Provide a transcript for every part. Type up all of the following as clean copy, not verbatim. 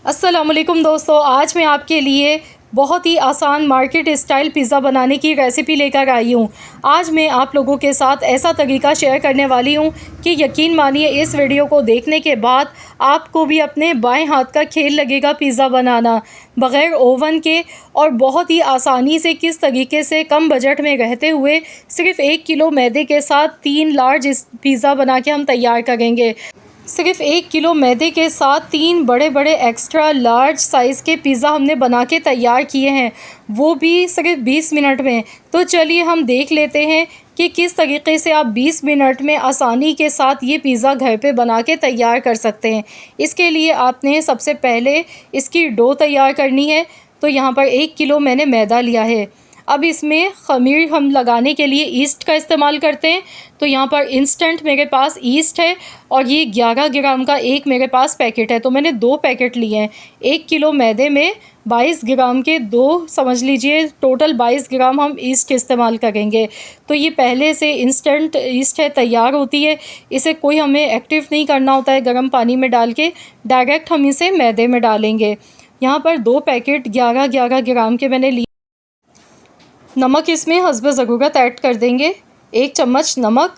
अस्सलामुअलैकुम दोस्तों, आज मैं आपके लिए बहुत ही आसान मार्केट स्टाइल पिज़्ज़ा बनाने की रेसिपी लेकर आई हूँ। आज मैं आप लोगों के साथ ऐसा तरीका शेयर करने वाली हूँ कि यकीन मानिए इस वीडियो को देखने के बाद आपको भी अपने बाएं हाथ का खेल लगेगा पिज़्ज़ा बनाना बग़ैर ओवन के, और बहुत ही आसानी से किस तरीके से कम बजट में रहते हुए सिर्फ़ 1 किलो मैदे के साथ 3 लार्ज पिज़्ज़ा बना के हम तैयार करेंगे। सिर्फ़ 1 किलो मैदे के साथ 3 बड़े बड़े एक्स्ट्रा लार्ज साइज़ के पिज़्ज़ा हमने बना के तैयार किए हैं, वो भी सिर्फ 20 मिनट में। तो चलिए हम देख लेते हैं कि किस तरीके से आप 20 मिनट में आसानी के साथ ये पिज़्ज़ा घर पे बना के तैयार कर सकते हैं। इसके लिए आपने सबसे पहले इसकी डो तैयार करनी है। तो यहाँ पर 1 किलो मैंने मैदा लिया है। अब इसमें ख़मीर हम लगाने के लिए ईस्ट का इस्तेमाल करते हैं। तो यहाँ पर इंस्टेंट मेरे पास ईस्ट है और ये 11 ग्राम का एक मेरे पास पैकेट है, तो मैंने 2 पैकेट लिए हैं। 1 किलो मैदे में 22 ग्राम के 2 समझ लीजिए, टोटल 22 ग्राम हम ईस्ट इस्तेमाल करेंगे। तो ये पहले से इंस्टेंट ईस्ट है, तैयार होती है। इसे कोई हमें एक्टिव नहीं करना होता है गर्म पानी में डाल के, डायरेक्ट हम इसे मैदे में डालेंगे। यहाँ पर 2 पैकेट 11 ग्राम के मैंने लिए। नमक इसमें हस्ब ज़रूरत ऐड कर देंगे, 1 चम्मच नमक,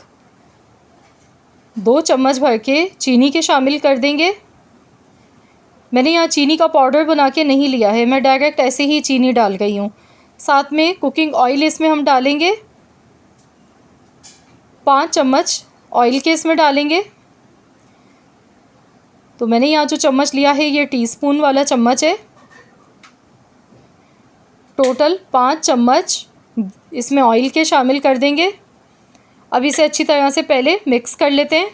2 चम्मच भर के चीनी के शामिल कर देंगे। मैंने यहाँ चीनी का पाउडर बना के नहीं लिया है, मैं डायरेक्ट ऐसे ही चीनी डाल गई हूँ। साथ में कुकिंग ऑयल इसमें हम डालेंगे, 5 चम्मच ऑयल के इसमें डालेंगे। तो मैंने यहाँ जो चम्मच लिया है ये टीस्पून वाला चम्मच है। टोटल 5 चम्मच इसमें ऑयल के शामिल कर देंगे। अब इसे अच्छी तरह से पहले मिक्स कर लेते हैं।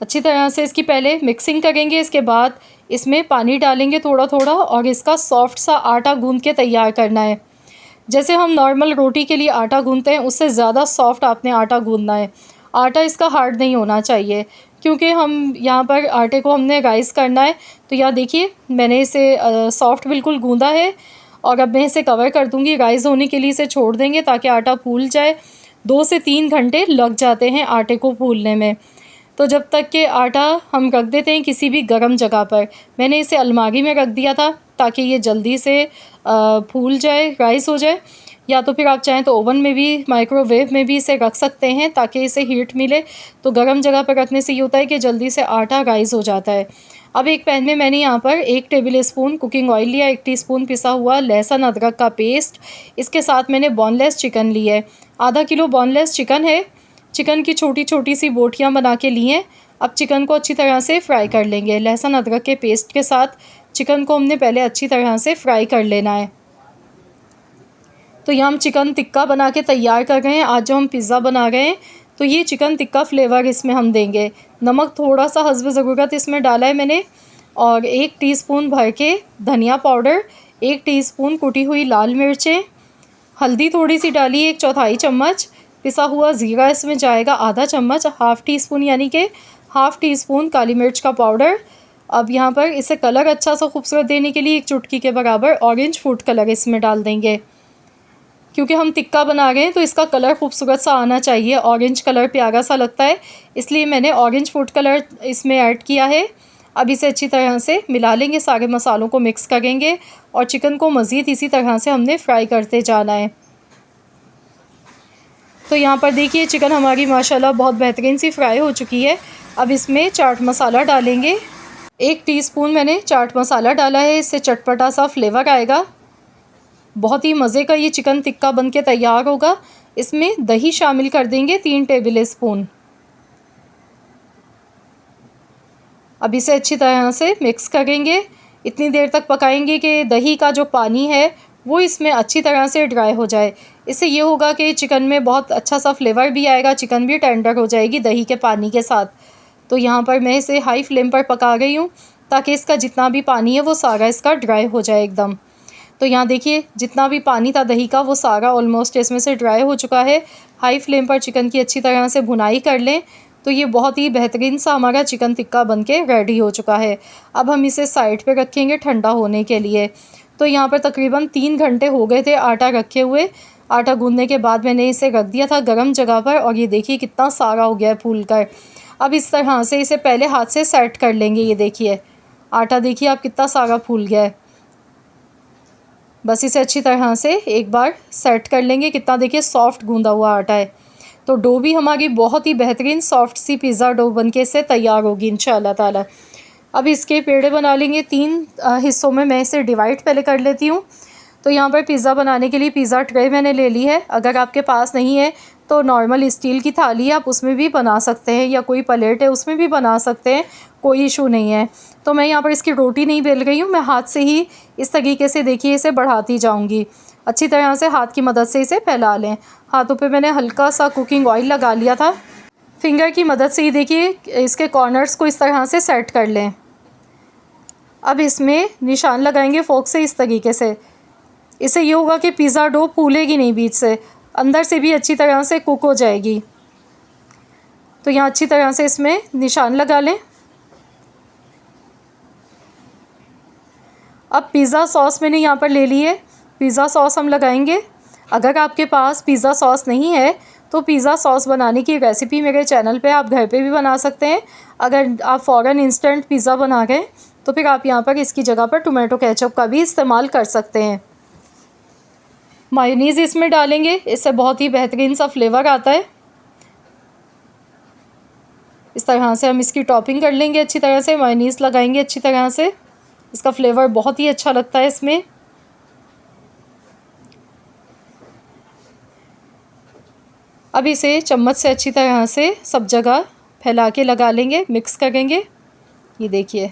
अच्छी तरह से इसकी पहले मिक्सिंग करेंगे, इसके बाद इसमें पानी डालेंगे थोड़ा थोड़ा, और इसका सॉफ्ट सा आटा गूंद के तैयार करना है। जैसे हम नॉर्मल रोटी के लिए आटा गूंदते हैं उससे ज़्यादा सॉफ्ट आपने आटा गूंदना है। आटा इसका हार्ड नहीं होना चाहिए, क्योंकि हम यहाँ पर आटे को हमने राइस करना है। तो यहाँ देखिए मैंने इसे सॉफ्ट बिल्कुल गूंदा है, और अब मैं इसे कवर कर दूँगी। राइस होने के लिए इसे छोड़ देंगे ताकि आटा फूल जाए। 2 से 3 घंटे लग जाते हैं आटे को फूलने में। तो जब तक कि आटा हम रख देते हैं किसी भी गर्म जगह पर। मैंने इसे अलमारी में रख दिया था ताकि ये जल्दी से फूल जाए, राइस हो जाए। या तो फिर आप चाहें तो ओवन में भी, माइक्रोवेव में भी इसे रख सकते हैं ताकि इसे हीट मिले। तो गर्म जगह पर रखने से ये होता है कि जल्दी से आटा राइस हो जाता है। अब एक पैन में मैंने यहाँ पर 1 टेबल स्पून कुकिंग ऑयल लिया, 1 टीस्पून पिसा हुआ लहसुन अदरक का पेस्ट। इसके साथ मैंने बोनलेस चिकन ली है, आधा किलो बोनलेस चिकन है। चिकन की छोटी छोटी सी बोटियाँ बना के ली हैं। अब चिकन को अच्छी तरह से फ्राई कर लेंगे। लहसुन अदरक के पेस्ट के साथ चिकन को हमने पहले अच्छी तरह से फ्राई कर लेना है। तो यहाँ हम चिकन टिक्का बना के तैयार कर रहे हैं। आज जो हम पिज़्ज़ा बना रहे हैं तो ये चिकन टिक्का फ्लेवर इसमें हम देंगे। नमक थोड़ा सा हस्ब ज़रूरत इसमें डाला है मैंने, और 1 टीस्पून भर के धनिया पाउडर, 1 टीस्पून कुटी हुई लाल मिर्चें, हल्दी थोड़ी सी डाली 1/4 चम्मच, पिसा हुआ ज़ीरा इसमें जाएगा आधा चम्मच, हाफ़ टी स्पून यानी कि हाफ़ टी स्पून काली मिर्च का पाउडर। अब यहाँ पर इसे कलर अच्छा सा खूबसूरत देने के लिए 1 चुटकी के बराबर ऑरेंज फूड कलर इसमें डाल देंगे, क्योंकि हम टिक्का बना रहे हैं तो इसका कलर खूबसूरत सा आना चाहिए। ऑरेंज कलर प्यारा सा लगता है, इसलिए मैंने ऑरेंज फूड कलर इसमें ऐड किया है। अब इसे अच्छी तरह से मिला लेंगे, सारे मसालों को मिक्स करेंगे, और चिकन को मज़ीद इसी तरह से हमने फ्राई करते जाना है। तो यहाँ पर देखिए चिकन हमारी माशाल्लाह बहुत बेहतरीन सी फ्राई हो चुकी है। अब इसमें चाट मसाला डालेंगे, 1 टीस्पून मैंने चाट मसाला डाला है, इससे चटपटा सा फ्लेवर आएगा। बहुत ही मज़े का ये चिकन टिक्का बन के तैयार होगा। इसमें दही शामिल कर देंगे 3 टेबल स्पून। अब इसे अच्छी तरह से मिक्स करेंगे, इतनी देर तक पकाएंगे कि दही का जो पानी है वो इसमें अच्छी तरह से ड्राई हो जाए। इससे ये होगा कि चिकन में बहुत अच्छा सा फ्लेवर भी आएगा, चिकन भी टेंडर हो जाएगी दही के पानी के साथ। तो यहाँ पर मैं इसे हाई फ्लेम पर पका रही हूँ ताकि इसका जितना भी पानी है वो सारा इसका ड्राई हो जाए एकदम। तो यहाँ देखिए जितना भी पानी था दही का वो सारा ऑलमोस्ट इसमें से ड्राई हो चुका है। हाई फ्लेम पर चिकन की अच्छी तरह से भुनाई कर लें तो ये बहुत ही बेहतरीन सा हमारा चिकन टिक्का बनके रेडी हो चुका है। अब हम इसे साइड पे रखेंगे ठंडा होने के लिए। तो यहाँ पर तकरीबन 3 घंटे हो गए थे आटा रखे हुए। आटा गूंदने के बाद मैंने इसे रख दिया था गर्म जगह पर, और ये देखिए कितना सारा हो गया है फूल कर। अब इस तरह से इसे पहले हाथ से सेट कर लेंगे। ये देखिए आटा देखिए आप कितना सारा फूल गया है। बस इसे अच्छी तरह से एक बार सेट कर लेंगे। कितना देखिए सॉफ्ट गूंदा हुआ आटा है। तो डो भी हमारी बहुत ही बेहतरीन सॉफ्ट सी पिज़्ज़ा डो बनके इससे तैयार होगी इंशाल्लाह ताला। अब इसके पेड़े बना लेंगे। 3 हिस्सों में मैं इसे डिवाइड पहले कर लेती हूँ। तो यहाँ पर पिज़्ज़ा बनाने के लिए पिज़्ज़ा ट्रे मैंने ले ली है। अगर आपके पास नहीं है तो नॉर्मल स्टील की थाली आप उसमें भी बना सकते हैं, या कोई प्लेट है उसमें भी बना सकते हैं, कोई इशू नहीं है। तो मैं यहाँ पर इसकी रोटी नहीं बेल रही हूँ, मैं हाथ से ही इस तरीके से देखिए इसे बढ़ाती जाऊँगी। अच्छी तरह से हाथ की मदद से इसे फैला लें। हाथों पे मैंने हल्का सा कुकिंग ऑयल लगा लिया था। फिंगर की मदद से ही देखिए इसके कॉर्नर्स को इस तरह से सेट कर लें। अब इसमें निशान लगाएंगे फोक से इस तरीके से। इससे ये होगा कि पिज़्ज़ा डो फूलेगी नहीं बीच से, अंदर से भी अच्छी तरह से कुक हो जाएगी। तो यहाँ अच्छी तरह से इसमें निशान लगा लें। अब पिज़्ज़ा सॉस मैंने यहाँ पर ले ली है। पिज़्ज़ा सॉस हम लगाएंगे। अगर आपके पास पिज़्ज़ा सॉस नहीं है तो पिज़्ज़ा सॉस बनाने की रेसिपी मेरे चैनल पे आप घर पे भी बना सकते हैं। अगर आप फ़ौरन इंस्टेंट पिज़्ज़ा बना गए तो फिर आप यहाँ पर इसकी जगह पर टोमेटो केचप का भी इस्तेमाल कर सकते हैं। मायोनीज़ इसमें डालेंगे, इससे बहुत ही बेहतरीन सा फ्लेवर आता है। इस तरह से हम इसकी टॉपिंग कर लेंगे। अच्छी तरह से मायोनीज़ लगाएंगे अच्छी तरह से, इसका फ्लेवर बहुत ही अच्छा लगता है इसमें। अब इसे चम्मच से अच्छी तरह से सब जगह फैला के लगा लेंगे, मिक्स करेंगे। ये देखिए,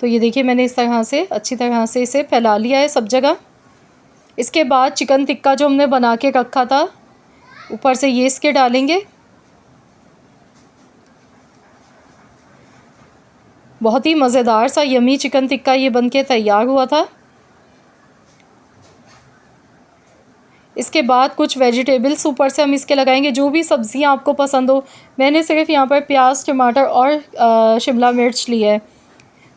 तो ये देखिए मैंने इस तरह से अच्छी तरह से इसे फैला लिया है सब जगह। इसके बाद चिकन टिक्का जो हमने बना के रखा था ऊपर से ये इसके डालेंगे। बहुत ही मज़ेदार सा यमी चिकन टिक्का ये बनके तैयार हुआ था। इसके बाद कुछ वेजिटेबल्स ऊपर से हम इसके लगाएंगे, जो भी सब्ज़ियां आपको पसंद हो। मैंने सिर्फ यहाँ पर प्याज, टमाटर और शिमला मिर्च ली है।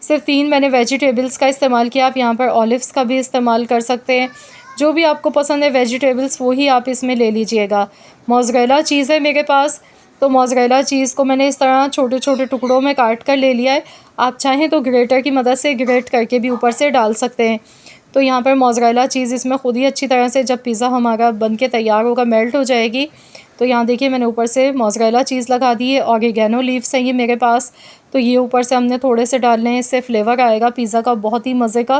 सिर्फ 3 मैंने वेजिटेबल्स का इस्तेमाल किया। आप यहाँ पर ऑलिव्स का भी इस्तेमाल कर सकते हैं। जो भी आपको पसंद है वेजिटेबल्स वो ही आप इसमें ले लीजिएगा। मोज़रेला चीज़ है मेरे पास, तो मोज़रेला चीज़ को मैंने इस तरह छोटे छोटे टुकड़ों में काट कर ले लिया है। आप चाहें तो ग्रेटर की मदद से ग्रेट करके भी ऊपर से डाल सकते हैं। तो यहाँ पर मोज़रेला चीज़ इसमें ख़ुद ही अच्छी तरह से जब पिज़्ज़ा हमारा बन के तैयार होगा मेल्ट हो जाएगी। तो यहाँ देखिए मैंने ऊपर से मोज़रेला चीज़ लगा दी है। ऑरिगेनो लीव्स हैं ये मेरे पास, तो ये ऊपर से हमने थोड़े से डालने हैं, इससे फ्लेवर आएगा पिज़्ज़ा का बहुत ही मज़े का।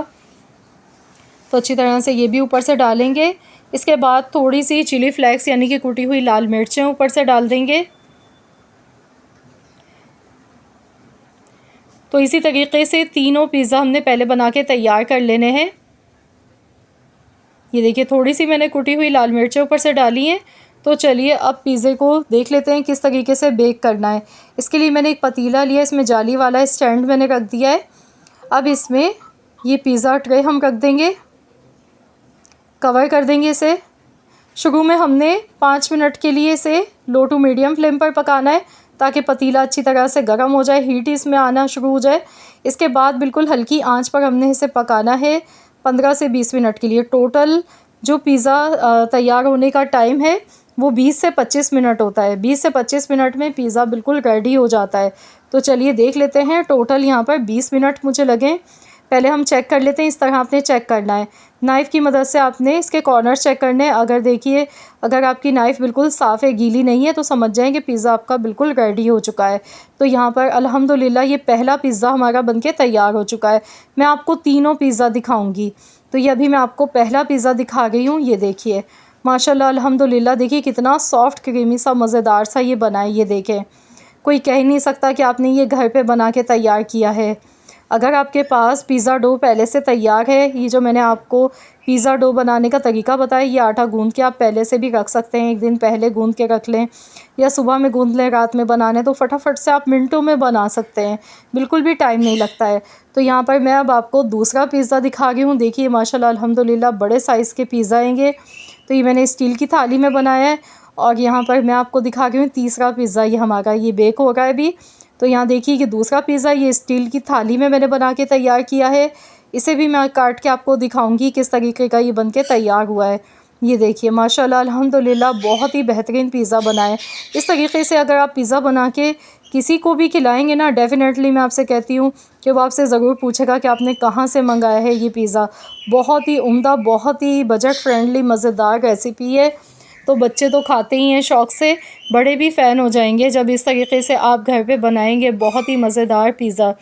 तो अच्छी तरह से ये भी ऊपर से डालेंगे। इसके बाद थोड़ी सी चिली फ्लेक्स यानी कि कुटी हुई लाल मिर्चें ऊपर से डाल देंगे। तो इसी तरीके से तीनों पिज़्ज़ा हमने पहले बना के तैयार कर लेने हैं। ये देखिए थोड़ी सी मैंने कुटी हुई लाल मिर्चें ऊपर से डाली हैं। तो चलिए अब पिज़्ज़े को देख लेते हैं किस तरीके से बेक करना है। इसके लिए मैंने एक पतीला लिया, इसमें जाली वाला स्टैंड मैंने रख दिया है। अब इसमें ये पिज़्ज़ा ट्रे हम रख देंगे, कवर कर देंगे इसे। शुरू में हमने 5 मिनट के लिए इसे लो टू मीडियम फ्लेम पर पकाना है, ताकि पतीला अच्छी तरह से गर्म हो जाए, हीट इसमें आना शुरू हो जाए। इसके बाद बिल्कुल हल्की आंच पर हमने इसे पकाना है 15 से 20 मिनट के लिए। टोटल जो पिज़्ज़ा तैयार होने का टाइम है वो 20 से 25 मिनट होता है। 20 से 25 मिनट में पिज़्ज़ा बिल्कुल रेडी हो जाता है। तो चलिए देख लेते हैं। टोटल यहाँ पर 20 मिनट मुझे लगे। पहले हम चेक कर लेते हैं। इस तरह आपने चेक करना है, नाइफ़ की मदद से आपने इसके कॉर्नर्स चेक करने हैं। अगर देखिए अगर आपकी नाइफ़ बिल्कुल साफ़ है, गीली नहीं है, तो समझ जाएं कि पिज़्ज़ा आपका बिल्कुल रेडी हो चुका है। तो यहाँ पर अल्हम्दुलिल्लाह ये पहला पिज़्ज़ा हमारा बनके तैयार हो चुका है। मैं आपको तीनों पिज़्ज़ा दिखाऊँगी। तो ये अभी मैं आपको पहला पिज़्ज़ा दिखा रही हूँ। ये देखिए माशाल्लाह अल्हम्दुलिल्लाह, देखिए कितना सॉफ्ट क्रीमी सा मज़ेदार सा ये बना है। ये देखें, कोई कह नहीं सकता कि आपने ये घर पे बना के तैयार किया है। अगर आपके पास पिज़्ज़ा डो पहले से तैयार है, ये जो मैंने आपको पिज़्ज़ा डो बनाने का तरीका बताया, ये आटा गूंद के आप पहले से भी रख सकते हैं। 1 दिन पहले गूंद के रख लें या सुबह में गूंद लें, रात में बनाने तो फटाफट से आप मिनटों में बना सकते हैं, बिल्कुल भी टाइम नहीं लगता है। तो यहाँ पर मैं अब आपको दूसरा पिज़्ज़ा दिखा रही हूँ। देखिए माशाल्लाह अल्हम्दुलिल्लाह बड़े साइज़ के पिज़्ज़ा हैं। तो ये मैंने स्टील की थाली में बनाया है। और यहाँ पर मैं आपको दिखा रही हूँ तीसरा पिज़्ज़ा, ये हमारा ये बेक हो रहा है अभी। तो यहाँ देखिए कि दूसरा पिज़्ज़ा ये स्टील की थाली में मैंने बना के तैयार किया है। इसे भी मैं काट के आपको दिखाऊंगी किस तरीके का ये बन के तैयार हुआ है। ये देखिए माशाल्लाह अल्हम्दुलिल्लाह बहुत ही बेहतरीन पिज़्ज़ा बना है। इस तरीके से अगर आप पिज़्ज़ा बना के किसी को भी खिलाएँगे ना, डेफ़िनेटली मैं आपसे कहती हूँ कि वो आपसे ज़रूर पूछेगा कि आपने कहाँ से मंगाया है ये पिज़्ज़ा। बहुत ही उम्दा, बहुत ही बजट फ्रेंडली मज़ेदार रेसिपी है। तो बच्चे तो खाते ही हैं शौक़ से, बड़े भी फ़ैन हो जाएंगे जब इस तरीके से आप घर पे बनाएंगे बहुत ही मज़ेदार पिज़्ज़ा।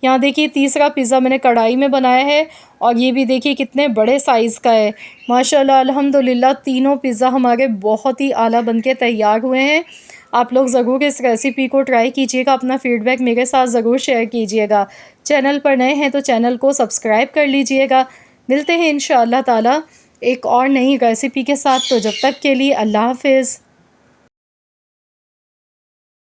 यहाँ देखिए तीसरा पिज़्ज़ा मैंने कढ़ाई में बनाया है और ये भी देखिए कितने बड़े साइज़ का है। माशाल्लाह अल्हम्दुलिल्लाह तीनों पिज़्ज़ा हमारे बहुत ही आला बन के तैयार हुए हैं। आप लोग ज़रूर इस रेसिपी को ट्राई कीजिएगा, अपना फ़ीडबैक मेरे साथ ज़रूर शेयर कीजिएगा। चैनल पर नए हैं तो चैनल को सब्सक्राइब कर लीजिएगा। मिलते हैं इंशाअल्लाह ताला एक और नई रेसिपी के साथ, तो जब तक के लिए अल्लाह हाफ़िज़।